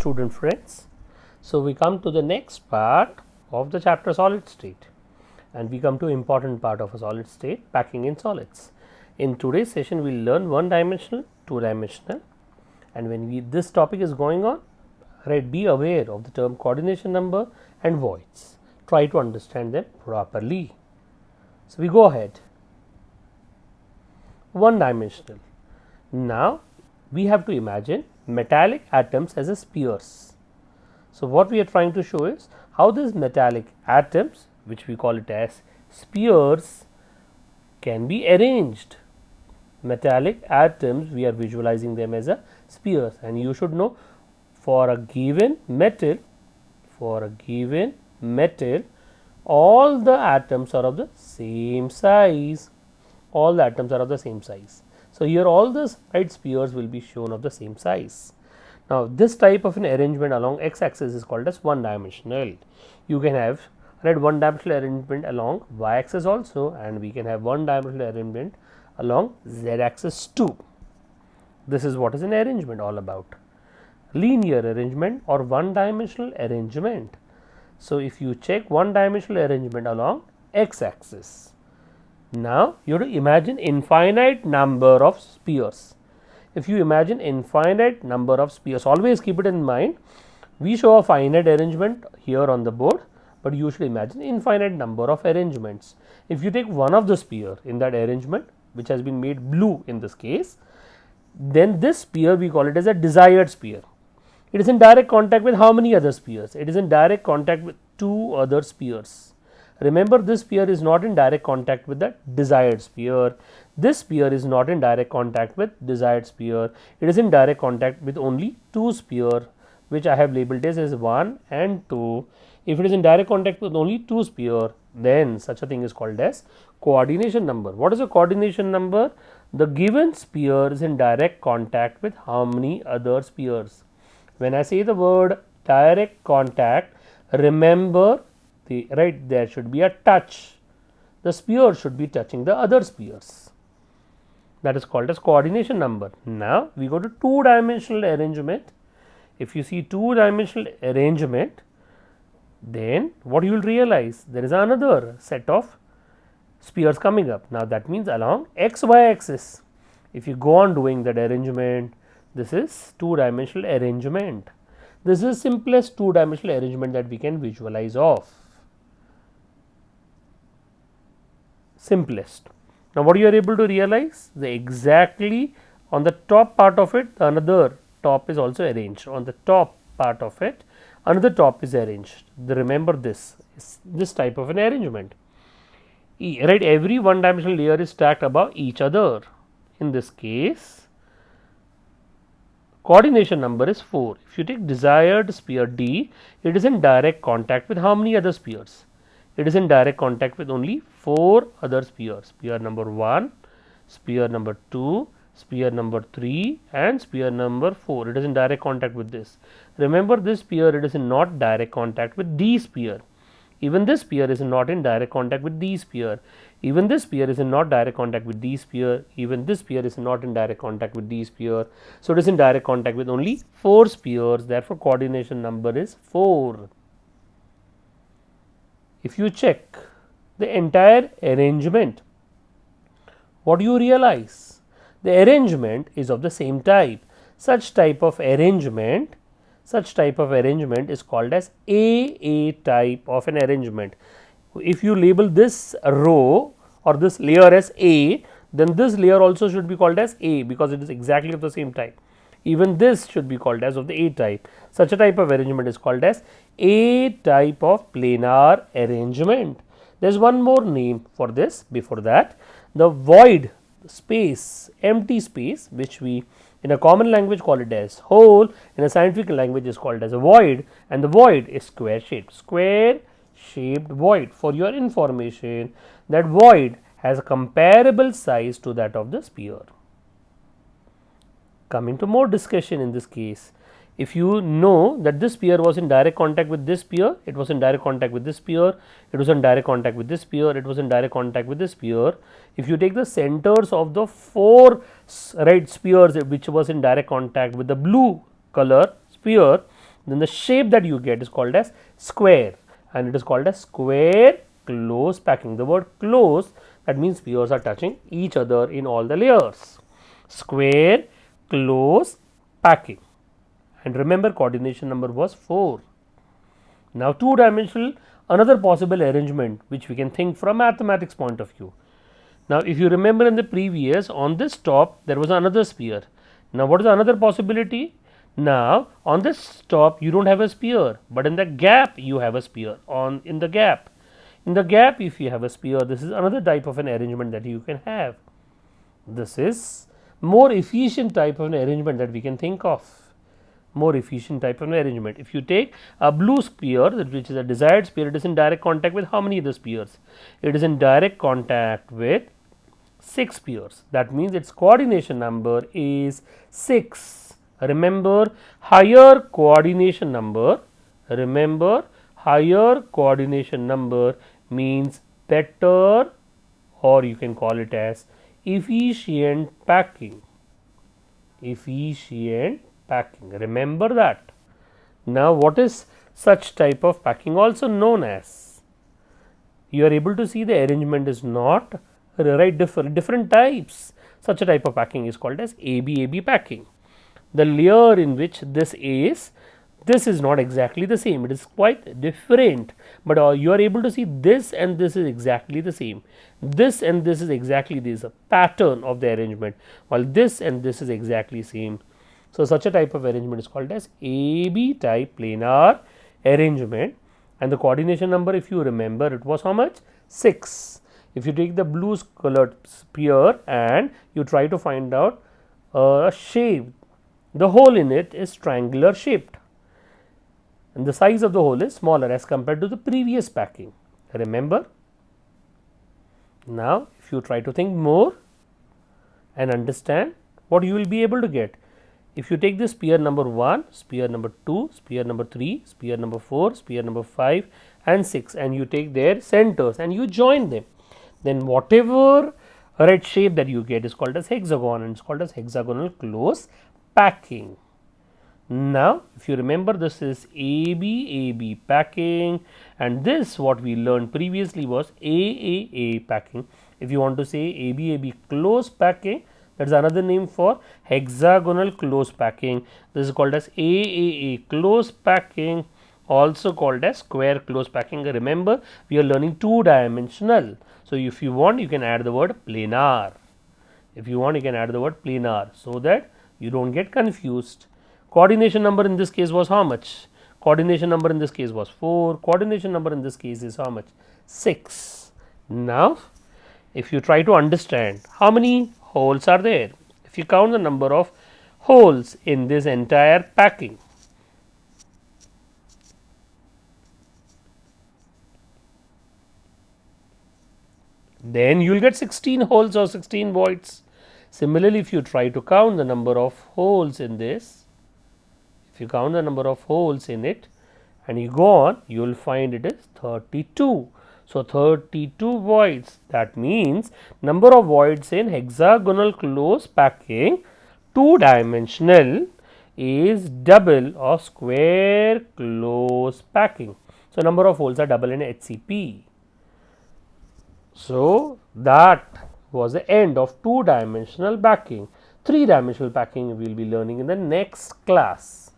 student friends. So, we come to the next part of the chapter solid state, and we come to important part of a solid state, packing in solids. In today's session we will learn one dimensional, two dimensional, and when this topic is going on, right, be aware of the term coordination number and voids. Try to understand them properly. So, we go ahead. One dimensional. Now, we have to imagine metallic atoms as a spheres. So, what we are trying to show is how these metallic atoms, which we call it as spheres, can be arranged. Metallic atoms, we are visualizing them as a spheres, and you should know for a given metal, all the atoms are of the same size. All the atoms are of the same size. So, here all the spheres will be shown of the same size. Now, this type of an arrangement along x axis is called as one dimensional. You can have one dimensional arrangement along y axis also, and we can have one dimensional arrangement along z axis too. This is what is an arrangement all about. Linear arrangement or one dimensional arrangement. So, if you check one dimensional arrangement along x axis, now you have to imagine infinite number of spheres. If you imagine infinite number of spheres, always keep it in mind, we show a finite arrangement here on the board, but you should imagine infinite number of arrangements. If you take one of the sphere in that arrangement, which has been made blue in this case, then this sphere we call it as a desired sphere. It is in direct contact with how many other spheres? It is in direct contact with two other spheres. Remember, this sphere is not in direct contact with the desired sphere. This sphere is not in direct contact with desired sphere. It is in direct contact with only two sphere, which I have labeled as 1 and 2. If it is in direct contact with only two sphere, then such a thing is called as coordination number. What is a coordination number? The given sphere is in direct contact with how many other spheres? When I say the word direct contact, remember there should be a touch. The sphere should be touching the other spheres. That is called as coordination number. Now, we go to two dimensional arrangement. If you see two dimensional arrangement, then what you will realize, there is another set of spheres coming up. Now, that means along x y axis, if you go on doing that arrangement, this is two dimensional arrangement. This is simplest two dimensional arrangement that we can visualize of. Simplest. Now, what you are able to realize, the exactly on the top part of it, another top is also arranged. On the top part of it, another top is arranged. Remember this type of an arrangement. Every one dimensional layer is stacked above each other. In this case, coordination number is 4. If you take desired sphere D, it is in direct contact with how many other spheres? It is in direct contact with only 4 other spheres. Sphere number 1, sphere number 2, sphere number 3 and sphere number 4. It is in direct contact with this. Remember, this sphere, it is in not direct contact with D sphere. Even this sphere is not in direct contact with D sphere. Even this sphere is in not direct contact with D sphere. Even this sphere is not in direct contact with D sphere. So, it is in direct contact with only 4 spheres. Therefore, coordination number is 4. If you check the entire arrangement, what do you realize? The arrangement is of the same type. Such type of arrangement is called as A type of an arrangement. If you label this row or this layer as A, then this layer also should be called as A, because it is exactly of the same type. Even this should be called as of the A type. Such a type of arrangement is called as A type of planar arrangement. There is one more name for this before that. The void space, empty space, which we in a common language call it as hole, in a scientific language is called as a void, and the void is square shaped. Square shaped void. For your information, that void has a comparable size to that of the sphere. Coming to more discussion in this case, if you know that this sphere was in direct contact with this sphere, it was in direct contact with this sphere, it was in direct contact with this sphere, it was in direct contact with this sphere. If you take the centers of the 4 spheres which was in direct contact with the blue color sphere, then the shape that you get is called as square, and it is called as square close packing. The word close, that means spheres are touching each other in all the layers. Square close packing, and remember coordination number was 4. Now, two dimensional, another possible arrangement which we can think from mathematics point of view. Now, if you remember in the previous, on this top there was another sphere. Now, what is another possibility? Now, on this top you do not have a sphere, but in the gap you have a sphere on in the gap. In the gap, if you have a sphere, this is another type of an arrangement that you can have. This is more efficient type of an arrangement that we can think of. More efficient type of an arrangement. If you take a blue sphere, which is a desired sphere, it is in direct contact with how many other spheres? It is in direct contact with 6 spheres. That means its coordination number is 6. Remember, higher coordination number. Remember, higher coordination number means better, or you can call it as efficient packing. Efficient packing. Remember that. Now, what is such type of packing also known as? You are able to see the arrangement is not right, different types. Such a type of packing is called as AB packing. The layer in which this is not exactly the same, it is quite different, but you are able to see this and this is exactly the same. This and this is exactly this pattern of the arrangement, while this and this is exactly same. So, such a type of arrangement is called as AB type planar arrangement, and the coordination number, if you remember, it was how much? 6. If you take the blue colored sphere and you try to find out a shape, the hole in it is triangular shaped, and the size of the hole is smaller as compared to the previous packing. Remember? Now, if you try to think more and understand, what you will be able to get. If you take this sphere number 1, sphere number 2, sphere number 3, sphere number 4, sphere number 5 and 6, and you take their centers and you join them, then whatever red shape that you get is called as hexagon, and it is called as hexagonal close packing. Now, if you remember, this is AB packing, and this what we learned previously was AAA packing. If you want to say AB close packing, that is another name for hexagonal close packing. This is called as AAA close packing, also called as square close packing. Remember, we are learning two dimensional. So, if you want, you can add the word planar. If you want, you can add the word planar, so that you do not get confused. Coordination number in this case was how much? Coordination number in this case was 4. Coordination number in this case is how much? 6. Now, if you try to understand how many holes are there, if you count the number of holes in this entire packing, then you will get 16 holes or 16 voids. Similarly, if you try to count the number of holes in this, if you count the number of holes in it and you go on, you will find it is 32. So, 32 voids, that means number of voids in hexagonal close packing two dimensional is double of square close packing. So, number of holes are double in HCP. So, that was the end of two dimensional packing. Three dimensional packing we will be learning in the next class.